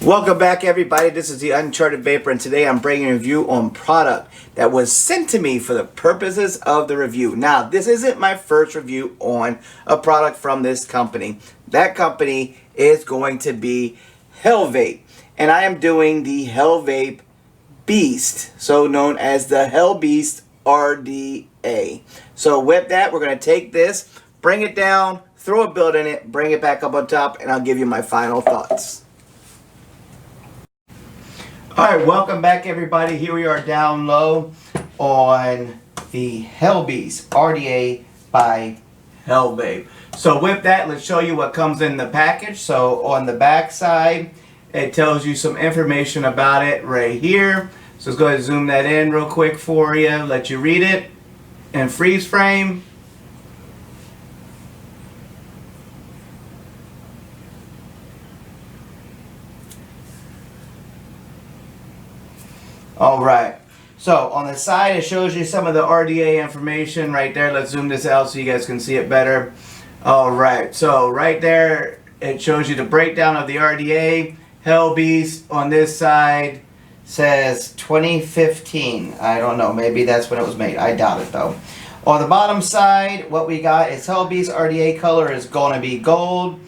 Welcome back, everybody. This is the Uncharted Vapor, and today I'm bringing a review on product that was sent to me for the purposes of the review. Now, this isn't my first review on a product from this company. That company is going to be HellVape, and I am doing the HellVape Beast, so known as the HellBeast RDA. So with that, we're going to take this, bring it down, throw a build in it, bring it back up on top, and I'll give you my final thoughts. Alright, welcome back, everybody. Here we are down low on the HellBeast RDA by HellVape. So with that, let's show you what comes in the package. So on the back side, it tells you some information about it right here. So let's go ahead and zoom that in real quick for you, let you read it in freeze frame. Alright, so on the side it shows you some of the RDA information right there. Let's zoom this out so you guys can see it better. Alright, so right there it shows you the breakdown of the RDA. HellBeast on this side says 2015. I don't know, maybe that's when it was made. I doubt it though. On the bottom side, what we got is HellBeast RDA color is going to be gold.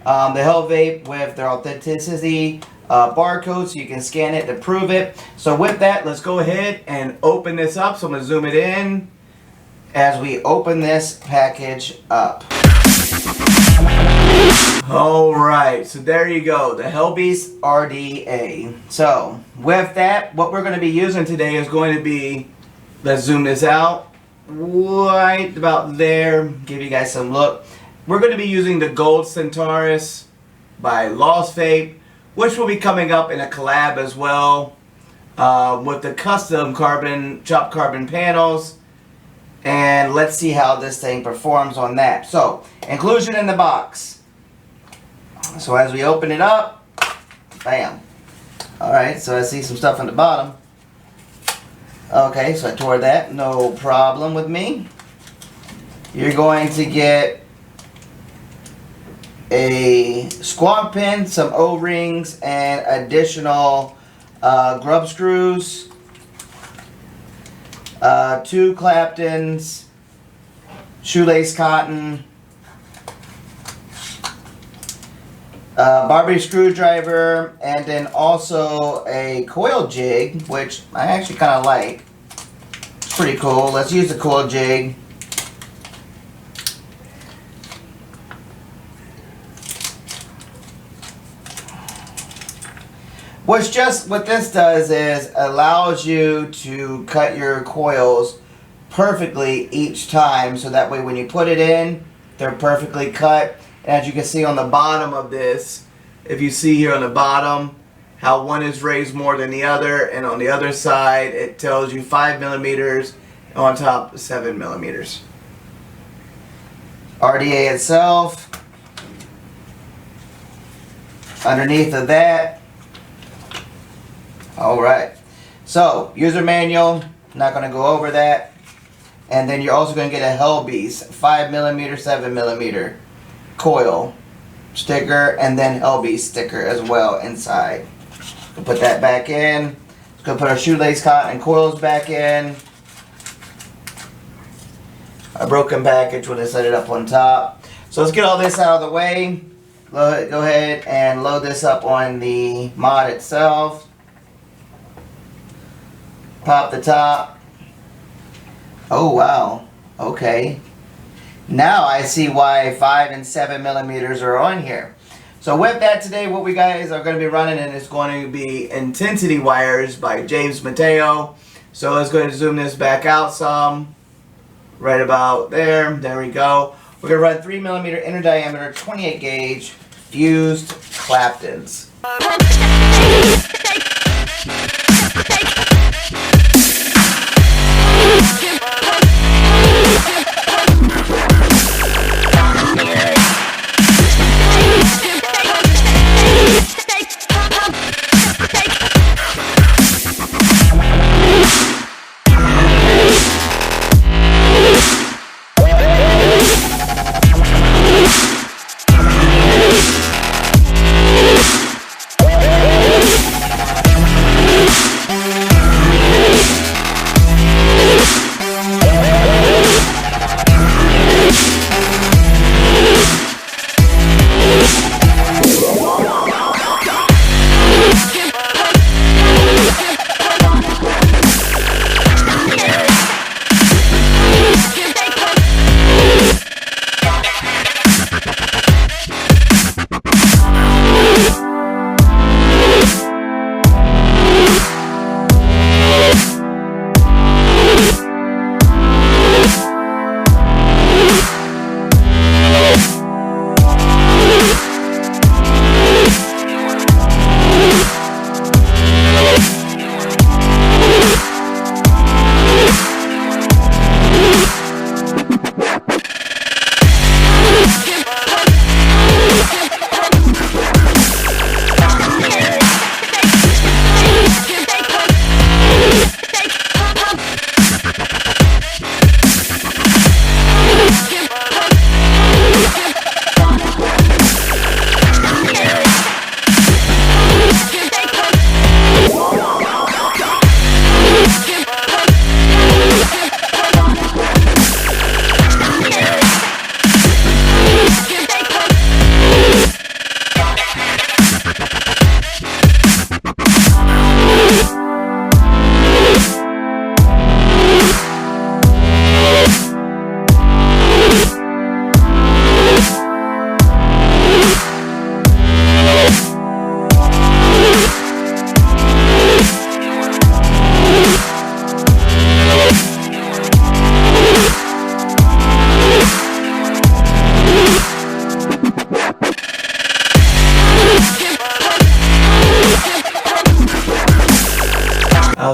The HellVape with their authenticity barcode, so you can scan it to prove it. So with that, let's go ahead and open this up. So I'm going to zoom it in as we open this package up. Alright, so there you go, the HellBeast RDA. So with that, what we're going to be using today is going to be, let's zoom this out right about there, give you guys some look. We're going to be using the Gold Centaurus by Lost Vape, which will be coming up in a collab as well with the custom chopped carbon panels. And let's see how this thing performs on that. So, inclusion in the box. So as we open it up, bam. Alright, so I see some stuff on the bottom. Okay, so I tore that, no problem with me. You're going to get a squawk pin, some O-rings, and additional grub screws, 2 Claptons, shoelace cotton, Barbie screwdriver, and then also a coil jig, which I actually kind of like. It's pretty cool. Let's use the coil jig. What this does is allows you to cut your coils perfectly each time, so that way when you put it in, they're perfectly cut. And as you can see on the bottom of this, if you see here on the bottom how one is raised more than the other, and on the other side it tells you 5 millimeters, on top 7 millimeters. RDA itself, underneath of that. Alright, so user manual, not going to go over that. And then you're also going to get a HellBeast 5mm, 7mm coil sticker, and then HellBeast sticker as well inside. We'll put that back in. Let's go put our shoelace cotton and coils back in. A broken package when I set it up on top. So let's get all this out of the way. Go ahead and load this up on the mod itself. Pop the top. Oh wow, okay. Now I see why 5 and 7 millimeters are on here. So with that, today what we guys are going to be running, and it's going to be Intensity Wires by James Mateo. So let's go ahead and zoom this back out some. Right about there. There we go. We're going to run 3 millimeter inner diameter 28 gauge fused Claptons.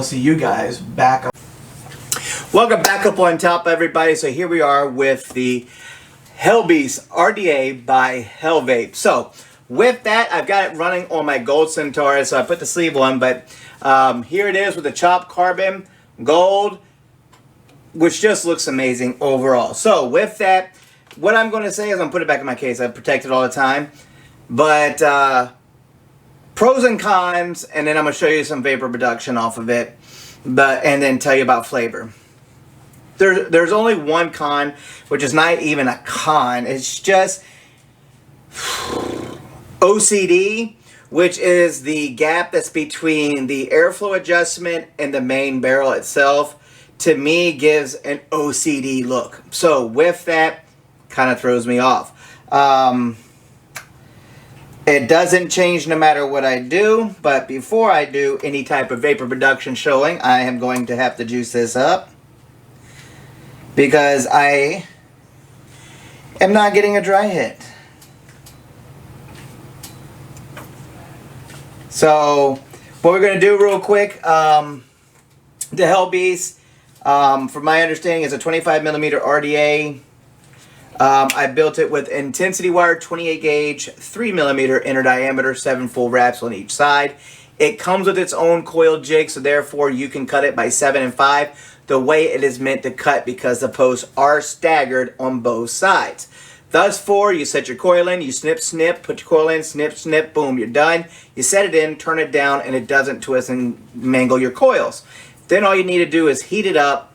I'll see you guys back up. Welcome back up on top, everybody. So here we are with the HellBeast RDA by HellVape. So with that, I've got it running on my gold Centaurus. So I put the sleeve on, but here it is with the chopped carbon gold, which just looks amazing overall. So with that, what I'm going to say is I'm going to put it back in my case. I protect it all the time. But pros and cons, and then I'm going to show you some vapor production off of it, and then tell you about flavor. There's only one con, which is not even a con. It's just OCD, which is the gap that's between the airflow adjustment and the main barrel itself. To me, gives an OCD look. So with that, kind of throws me off. It doesn't change no matter what I do, but before I do any type of vapor production showing, I am going to have to juice this up, because I am not getting a dry hit. So what we're going to do real quick, the HellBeast, from my understanding, is a 25mm RDA. I built it with intensity wire, 28 gauge, 3mm inner diameter, 7 full wraps on each side. It comes with its own coil jig, so therefore you can cut it by 7 and 5 the way it is meant to cut, because the posts are staggered on both sides. Thus for, you set your coil in, you snip, snip, put your coil in, snip, snip, boom, you're done. You set it in, turn it down, and it doesn't twist and mangle your coils. Then all you need to do is heat it up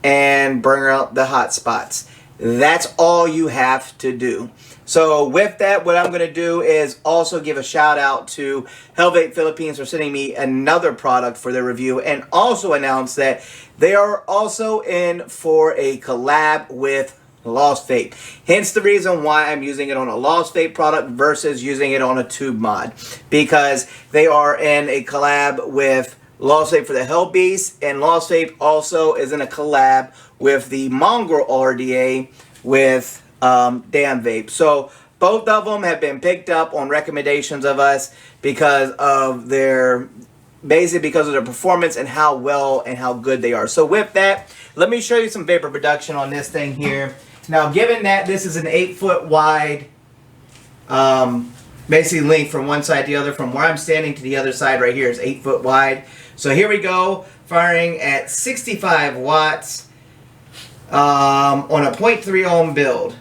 and burn out the hot spots. That's all you have to do. So with that, what I'm going to do is also give a shout out to HellVape Philippines for sending me another product for their review, and also announce that they are also in for a collab with Lost Vape. Hence the reason why I'm using it on a Lost Vape product versus using it on a tube mod, because they are in a collab with Lost Vape for the HellBeast, and Lost Vape also is in a collab with the Mongrel RDA with Dan Vape. So both of them have been picked up on recommendations of us because of their, basically because of their performance and how well and how good they are. So with that, let me show you some vapor production on this thing here. Now, given that this is an 8-foot wide, basically length from one side to the other, from where I'm standing to the other side right here is 8 foot wide. So here we go, firing at 65 watts on a 0.3 ohm build.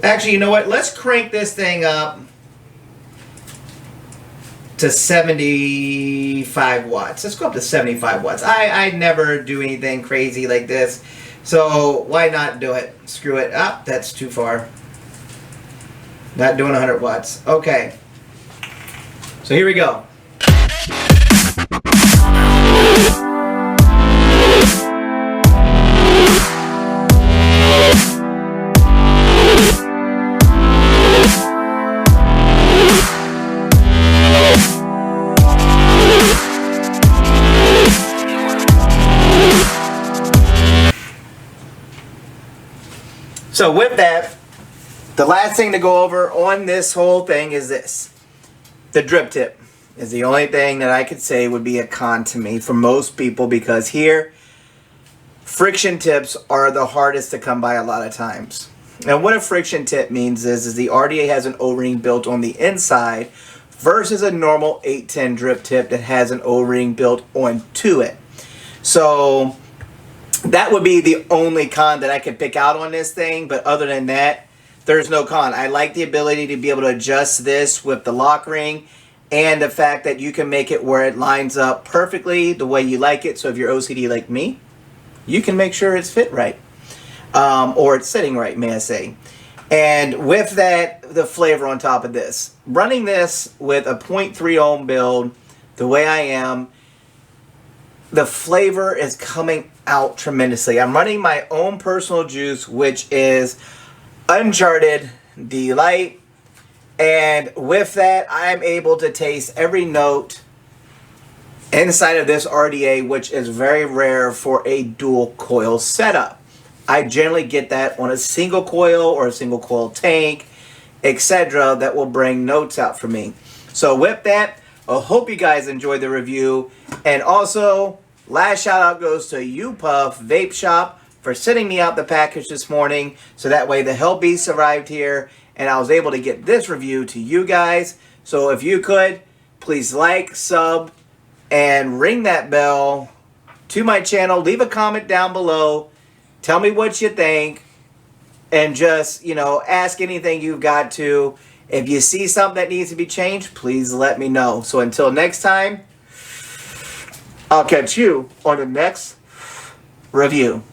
Actually, you know what? Let's crank this thing up to 75 watts. Let's go up to 75 watts. I never do anything crazy like this, so why not do it? Screw it. Ah, that's too far. Not doing 100 watts. Okay. So here we go. So with that, the last thing to go over on this whole thing is this. The drip tip is the only thing that I could say would be a con to me for most people, because here, friction tips are the hardest to come by a lot of times. And what a friction tip means is the RDA has an O-ring built on the inside versus a normal 810 drip tip that has an O-ring built onto it. So that would be the only con that I could pick out on this thing, but other than that, there's no con. I like the ability to be able to adjust this with the lock ring, and the fact that you can make it where it lines up perfectly the way you like it. So if you're OCD like me, you can make sure it's fit right, or it's sitting right, may I say. And with that, the flavor on top of this, running this with a 0.3 ohm build the way I am, the flavor is coming out tremendously. I'm running my own personal juice, which is Uncharted Delight, and with that, I'm able to taste every note inside of this RDA, which is very rare for a dual coil setup. I generally get that on a single coil or a single coil tank, etc., that will bring notes out for me. So with that, I hope you guys enjoyed the review. And also, last shout out goes to UPuff Vape Shop for sending me out the package this morning. So that way the HellBeast arrived here and I was able to get this review to you guys. So if you could, please like, sub, and ring that bell to my channel. Leave a comment down below. Tell me what you think. And just, ask anything you've got to. If you see something that needs to be changed, please let me know. So until next time, I'll catch you on the next review.